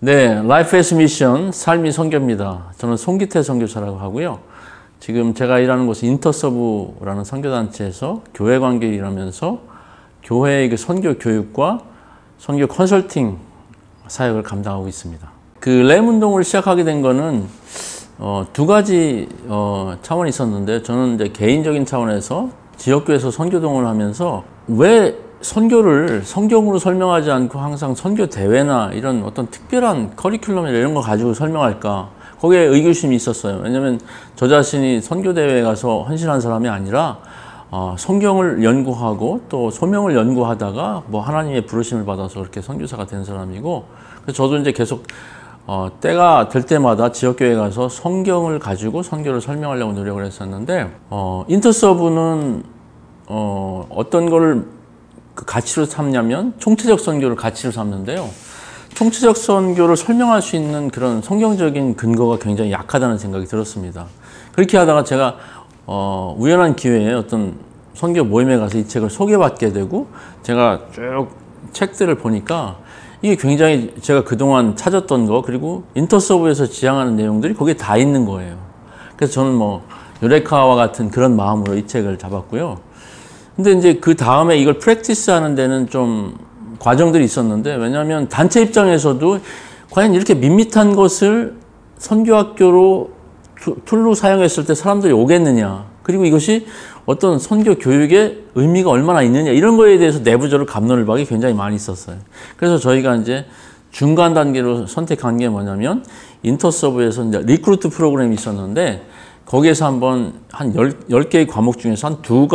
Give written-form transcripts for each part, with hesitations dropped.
네, 라이프 에스 미션 삶이 선교입니다. 저는 송기태 선교사라고 하고요. 지금 제가 일하는 곳은 인터서브라는 선교단체에서 교회 관계를 일하면서 교회의 그 선교 교육과 선교 컨설팅 사역을 감당하고 있습니다. 그 램 운동을 시작하게 된 거는 두 가지 차원이 있었는데, 저는 이제 개인적인 차원에서 지역교회에서 선교동을 하면서 왜 선교를 성경으로 설명하지 않고 항상 선교 대회나 이런 어떤 특별한 커리큘럼이나 이런 거 가지고 설명할까? 거기에 의구심이 있었어요. 왜냐면 저 자신이 선교 대회에 가서 헌신한 사람이 아니라 성경을 연구하고 또 소명을 연구하다가 뭐 하나님의 부르심을 받아서 그렇게 선교사가 된 사람이고, 그래서 저도 이제 계속 때가 될 때마다 지역교회에 가서 성경을 가지고 선교를 설명하려고 노력을 했었는데, 인터서브는 어떤 거를 그 가치로 삼냐면 총체적 선교를 가치로 삼는데요. 총체적 선교를 설명할 수 있는 그런 성경적인 근거가 굉장히 약하다는 생각이 들었습니다. 그렇게 하다가 제가 우연한 기회에 어떤 선교 모임에 가서 이 책을 소개받게 되고, 제가 쭉 책들을 보니까 이게 굉장히 제가 그동안 찾았던 거, 그리고 인터서브에서 지향하는 내용들이 거기에 다 있는 거예요. 그래서 저는 뭐 유레카와 같은 그런 마음으로 이 책을 잡았고요. 근데 이제 그 다음에 이걸 프랙티스 하는 데는 좀 과정들이 있었는데, 왜냐하면 단체 입장에서도 과연 이렇게 밋밋한 것을 선교학교로 툴로 사용했을 때 사람들이 오겠느냐, 그리고 이것이 어떤 선교 교육의 의미가 얼마나 있느냐, 이런 거에 대해서 내부적으로 갑론을박이 굉장히 많이 있었어요. 그래서 저희가 이제 중간 단계로 선택한 게 뭐냐면, 인터서브에서 이제 리크루트 프로그램이 있었는데, 거기에서 한번 한 10개의 과목 중에서 한 두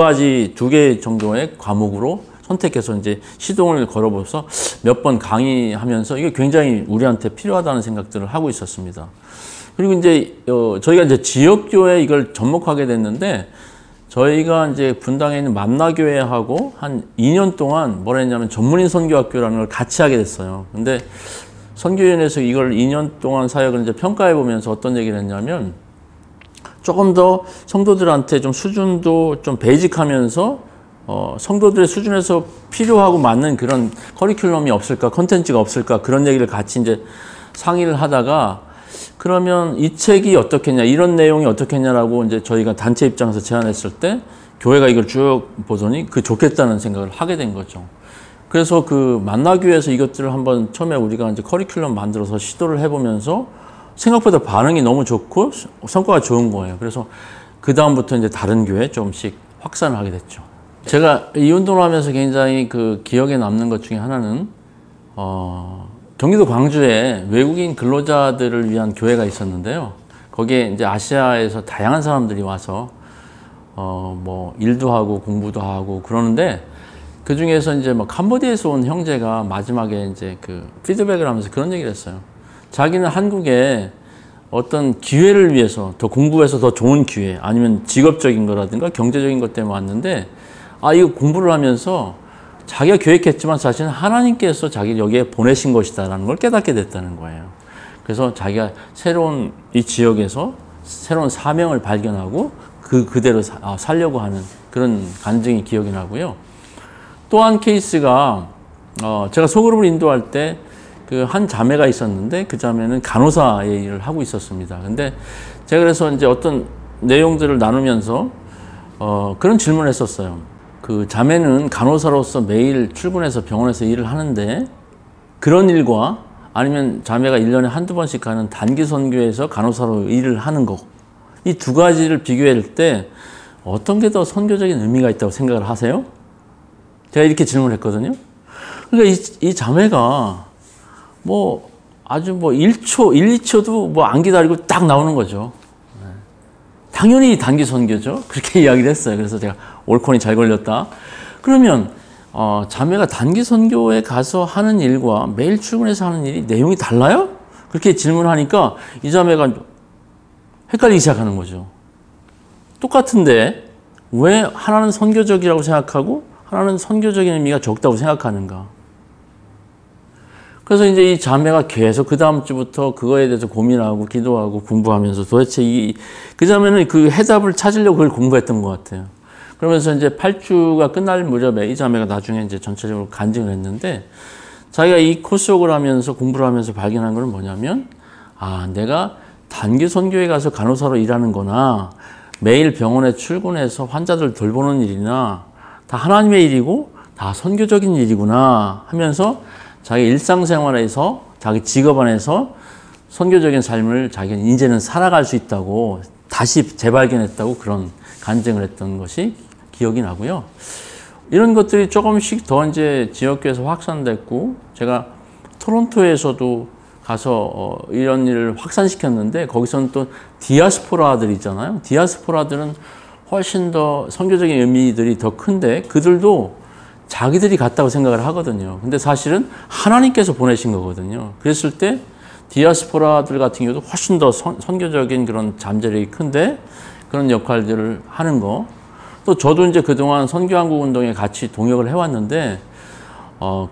개 정도의 과목으로 선택해서 이제 시동을 걸어보면서 몇 번 강의하면서 이게 굉장히 우리한테 필요하다는 생각들을 하고 있었습니다. 그리고 이제 저희가 이제 지역교회에 이걸 접목하게 됐는데, 저희가 이제 분당에 있는 만나교회하고 한 2년 동안 뭘 했냐면 전문인 선교학교라는 걸 같이 하게 됐어요. 근데 선교위원회에서 이걸 2년 동안 사역을 이제 평가해 보면서 어떤 얘기를 했냐면, 조금 더 성도들한테 좀 수준도 좀 베이직하면서 성도들의 수준에서 필요하고 맞는 그런 커리큘럼이 없을까, 컨텐츠가 없을까, 그런 얘기를 같이 이제 상의를 하다가, 그러면 이 책이 어떻겠냐, 이런 내용이 어떻겠냐라고 이제 저희가 단체 입장에서 제안했을 때 교회가 이걸 쭉 보더니 그 좋겠다는 생각을 하게 된 거죠. 그래서 그 만나교회에서 이것들을 한번 처음에 우리가 이제 커리큘럼 만들어서 시도를 해보면서 생각보다 반응이 너무 좋고 성과가 좋은 거예요. 그래서 그 다음부터 이제 다른 교회에 조금씩 확산을 하게 됐죠. 제가 이 운동을 하면서 굉장히 그 기억에 남는 것 중에 하나는 경기도 광주에 외국인 근로자들을 위한 교회가 있었는데요. 거기에 이제 아시아에서 다양한 사람들이 와서 뭐 일도 하고 공부도 하고 그러는데, 그 중에서 이제 뭐 캄보디아에서 온 형제가 마지막에 이제 그 피드백을 하면서 그런 얘기를 했어요. 자기는 한국에 어떤 기회를 위해서 더 공부해서 더 좋은 기회, 아니면 직업적인 거라든가 경제적인 것 때문에 왔는데, 이거 공부를 하면서 자기가 계획했지만 사실은 하나님께서 자기를 여기에 보내신 것이다라는 걸 깨닫게 됐다는 거예요. 그래서 자기가 새로운 이 지역에서 새로운 사명을 발견하고 그대로 살려고 하는 그런 간증이 기억이 나고요. 또 한 케이스가 제가 소그룹을 인도할 때 그 한 자매가 있었는데, 그 자매는 간호사의 일을 하고 있었습니다. 근데 제가 그래서 이제 어떤 내용들을 나누면서 그런 질문을 했었어요. 그 자매는 간호사로서 매일 출근해서 병원에서 일을 하는데, 그런 일과 아니면 자매가 1년에 한두 번씩 가는 단기 선교에서 간호사로 일을 하는 거, 이 두 가지를 비교할 때 어떤 게 더 선교적인 의미가 있다고 생각을 하세요? 제가 이렇게 질문을 했거든요. 그러니까 이 자매가 뭐 아주 뭐 1초, 1, 2초도 뭐 안 기다리고 딱 나오는 거죠. 당연히 단기 선교죠. 그렇게 이야기를 했어요. 그래서 제가 올콘이 잘 걸렸다. 그러면 자매가 단기 선교에 가서 하는 일과 매일 출근해서 하는 일이 내용이 달라요? 그렇게 질문하니까 이 자매가 헷갈리기 시작하는 거죠. 똑같은데 왜 하나는 선교적이라고 생각하고 하나는 선교적인 의미가 적다고 생각하는가? 그래서 이제 이 자매가 계속 그 다음 주부터 그거에 대해서 고민하고 기도하고 공부하면서 도대체 그 자매는 그 해답을 찾으려고 그걸 공부했던 것 같아요. 그러면서 이제 8주가 끝날 무렵에 이 자매가 나중에 이제 전체적으로 간증을 했는데, 자기가 이 코스웍을 하면서 공부를 하면서 발견한 건 뭐냐면, 아, 내가 단기 선교에 가서 간호사로 일하는 거나 매일 병원에 출근해서 환자들 돌보는 일이나 다 하나님의 일이고 다 선교적인 일이구나 하면서 자기 일상생활에서 자기 직업 안에서 선교적인 삶을 자기는 이제는 살아갈 수 있다고 다시 재발견했다고 그런 간증을 했던 것이 기억이 나고요. 이런 것들이 조금씩 더 이제 지역교회에서 확산됐고, 제가 토론토에서도 가서 이런 일을 확산시켰는데, 거기서는 또 디아스포라들 있잖아요. 디아스포라들은 훨씬 더 선교적인 의미들이 더 큰데, 그들도 자기들이 갔다고 생각을 하거든요. 근데 사실은 하나님께서 보내신 거거든요. 그랬을 때 디아스포라들 같은 경우도 훨씬 더 선교적인 그런 잠재력이 큰데, 그런 역할들을 하는 거. 또 저도 이제 그동안 선교한국 운동에 같이 동역을 해왔는데,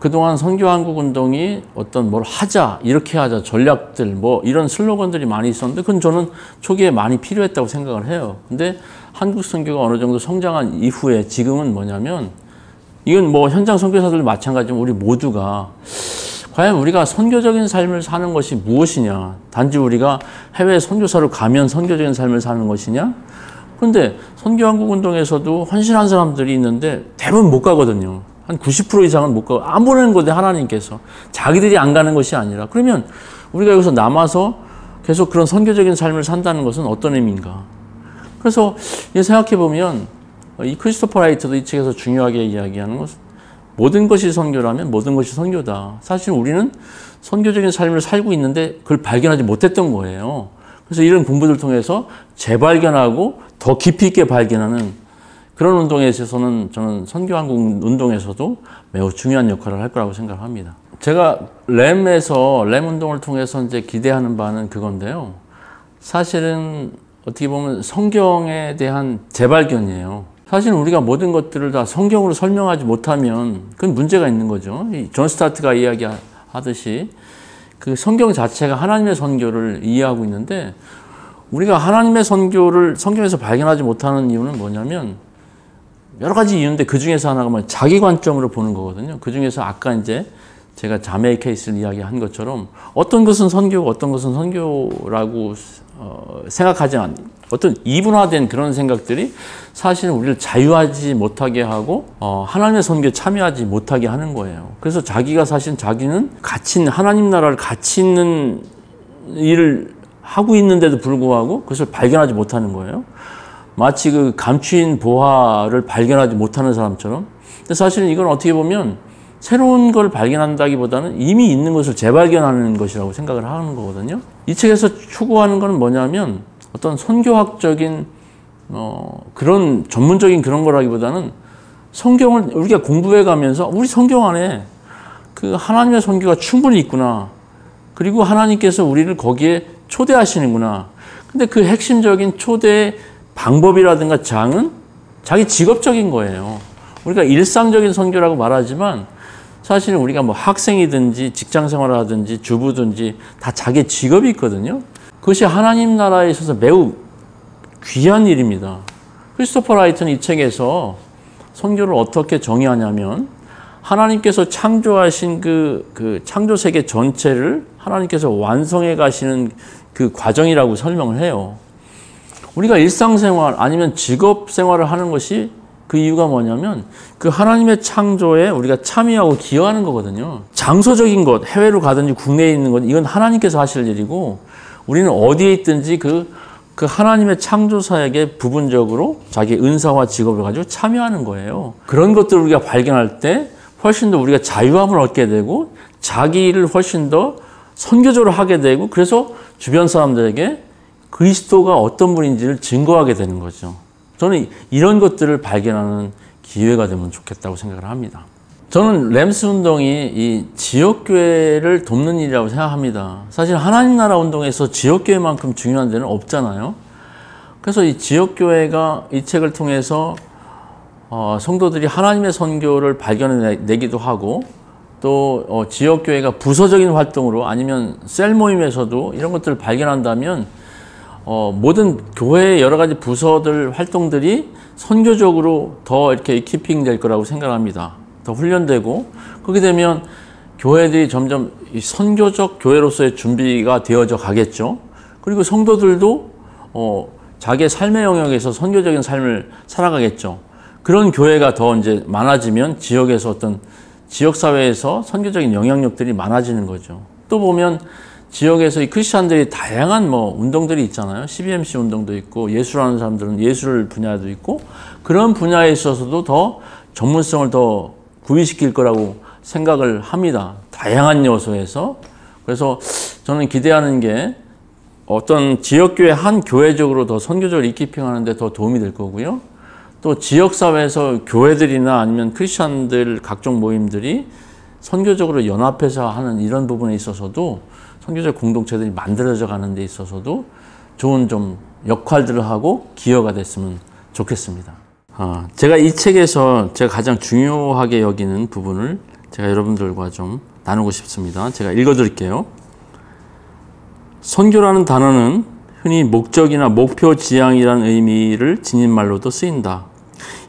그동안 선교한국 운동이 어떤 뭘 하자, 이렇게 하자, 전략들, 뭐 이런 슬로건들이 많이 있었는데, 그건 저는 초기에 많이 필요했다고 생각을 해요. 근데 한국 선교가 어느 정도 성장한 이후에 지금은 뭐냐면, 이건 뭐 현장 선교사들 마찬가지지만 우리 모두가 과연 우리가 선교적인 삶을 사는 것이 무엇이냐, 단지 우리가 해외 선교사로 가면 선교적인 삶을 사는 것이냐. 그런데 선교한국 운동에서도 헌신한 사람들이 있는데 대부분 못 가거든요. 한 90% 이상은 못 가고, 안 보내는 건데 하나님께서 자기들이 안 가는 것이 아니라. 그러면 우리가 여기서 남아서 계속 그런 선교적인 삶을 산다는 것은 어떤 의미인가. 그래서 생각해 보면 이 크리스토퍼 라이트도 이 책에서 중요하게 이야기하는 것은, 모든 것이 선교라면 모든 것이 선교다. 사실 우리는 선교적인 삶을 살고 있는데 그걸 발견하지 못했던 거예요. 그래서 이런 공부들 통해서 재발견하고 더 깊이 있게 발견하는 그런 운동에 있어서는 저는 선교한국 운동에서도 매우 중요한 역할을 할 거라고 생각합니다. 제가 램 운동을 통해서 이제 기대하는 바는 그건데요. 사실은 어떻게 보면 성경에 대한 재발견이에요. 사실 우리가 모든 것들을 다 성경으로 설명하지 못하면 그건 문제가 있는 거죠. 존 스타트가 이야기하듯이 그 성경 자체가 하나님의 선교를 이해하고 있는데, 우리가 하나님의 선교를 성경에서 발견하지 못하는 이유는 뭐냐면 여러 가지 이유인데, 그 중에서 하나가 뭐 자기 관점으로 보는 거거든요. 그 중에서 아까 이제 제가 자매의 케이스를 이야기한 것처럼 어떤 것은 선교고 어떤 것은 선교라고 생각하지 않는 어떤 이분화된 그런 생각들이 사실은 우리를 자유하지 못하게 하고 하나님의 선교에 참여하지 못하게 하는 거예요. 그래서 자기는 갇힌, 하나님 나라를 같이 있는 일을 하고 있는데도 불구하고 그것을 발견하지 못하는 거예요. 마치 그 감추인 보화를 발견하지 못하는 사람처럼. 근데 사실은 이건 어떻게 보면 새로운 걸 발견한다기보다는 이미 있는 것을 재발견하는 것이라고 생각을 하는 거거든요. 이 책에서 추구하는 건 뭐냐면 어떤 선교학적인 그런 전문적인 그런 거라기보다는 성경을 우리가 공부해 가면서 우리 성경 안에 그 하나님의 선교가 충분히 있구나. 그리고 하나님께서 우리를 거기에 초대하시는구나. 근데 그 핵심적인 초대 방법이라든가 장은 자기 직업적인 거예요. 우리가 일상적인 선교라고 말하지만 사실은 우리가 뭐 학생이든지 직장 생활을 하든지 주부든지 다 자기 직업이 있거든요. 그것이 하나님 나라에 있어서 매우 귀한 일입니다. 크리스토퍼 라이트는 이 책에서 선교를 어떻게 정의하냐면, 하나님께서 창조하신 그 창조 세계 전체를 하나님께서 완성해 가시는 그 과정이라고 설명을 해요. 우리가 일상생활 아니면 직업생활을 하는 것이 그 이유가 뭐냐면 그 하나님의 창조에 우리가 참여하고 기여하는 거거든요. 장소적인 것, 해외로 가든지 국내에 있는 것, 이건 하나님께서 하실 일이고, 우리는 어디에 있든지 그 하나님의 창조사에게 부분적으로 자기 은사와 직업을 가지고 참여하는 거예요. 그런 것들을 우리가 발견할 때 훨씬 더 우리가 자유함을 얻게 되고 자기 일을 훨씬 더 선교적으로 하게 되고, 그래서 주변 사람들에게 그리스도가 어떤 분인지를 증거하게 되는 거죠. 저는 이런 것들을 발견하는 기회가 되면 좋겠다고 생각을 합니다. 저는 램스 운동이 이 지역교회를 돕는 일이라고 생각합니다. 사실 하나님 나라 운동에서 지역교회만큼 중요한 데는 없잖아요. 그래서 이 지역교회가 이 책을 통해서 성도들이 하나님의 선교를 발견해내기도 하고, 또 지역교회가 부서적인 활동으로 아니면 셀 모임에서도 이런 것들을 발견한다면 모든 교회의 여러 가지 부서들 활동들이 선교적으로 더 이렇게 키핑 될 거라고 생각합니다. 더 훈련되고, 그렇게 되면 교회들이 점점 이 선교적 교회로서의 준비가 되어져 가겠죠. 그리고 성도들도 자기의 삶의 영역에서 선교적인 삶을 살아가겠죠. 그런 교회가 더 이제 많아지면 지역에서 어떤 지역사회에서 선교적인 영향력들이 많아지는 거죠. 또 보면 지역에서 이 크리스찬들이 다양한 운동들이 있잖아요. CBMC 운동도 있고, 예술하는 사람들은 예술 분야도 있고, 그런 분야에 있어서도 더 전문성을 더 구비시킬 거라고 생각을 합니다. 다양한 요소에서. 그래서 저는 기대하는 게 어떤 지역교회 한 교회적으로 더 선교적으로 리키핑하는 데 더 도움이 될 거고요. 또 지역사회에서 교회들이나 아니면 크리스찬들 각종 모임들이 선교적으로 연합해서 하는 이런 부분에 있어서도 선교적 공동체들이 만들어져 가는 데 있어서도 좋은 좀 역할들을 하고 기여가 됐으면 좋겠습니다. 제가 이 책에서 제가 가장 중요하게 여기는 부분을 제가 여러분들과 좀 나누고 싶습니다. 제가 읽어드릴게요. 선교라는 단어는 흔히 목적이나 목표 지향이라는 의미를 지닌 말로도 쓰인다.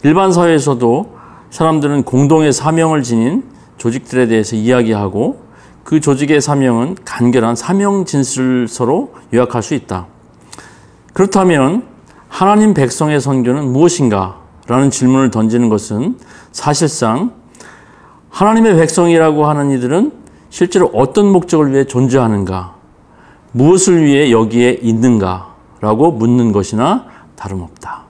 일반 사회에서도 사람들은 공동의 사명을 지닌 조직들에 대해서 이야기하고 그 조직의 사명은 간결한 사명 진술서로 요약할 수 있다. 그렇다면 하나님 백성의 선교는 무엇인가? 라는 질문을 던지는 것은 사실상 하나님의 백성이라고 하는 이들은 실제로 어떤 목적을 위해 존재하는가? 무엇을 위해 여기에 있는가? 라고 묻는 것이나 다름없다.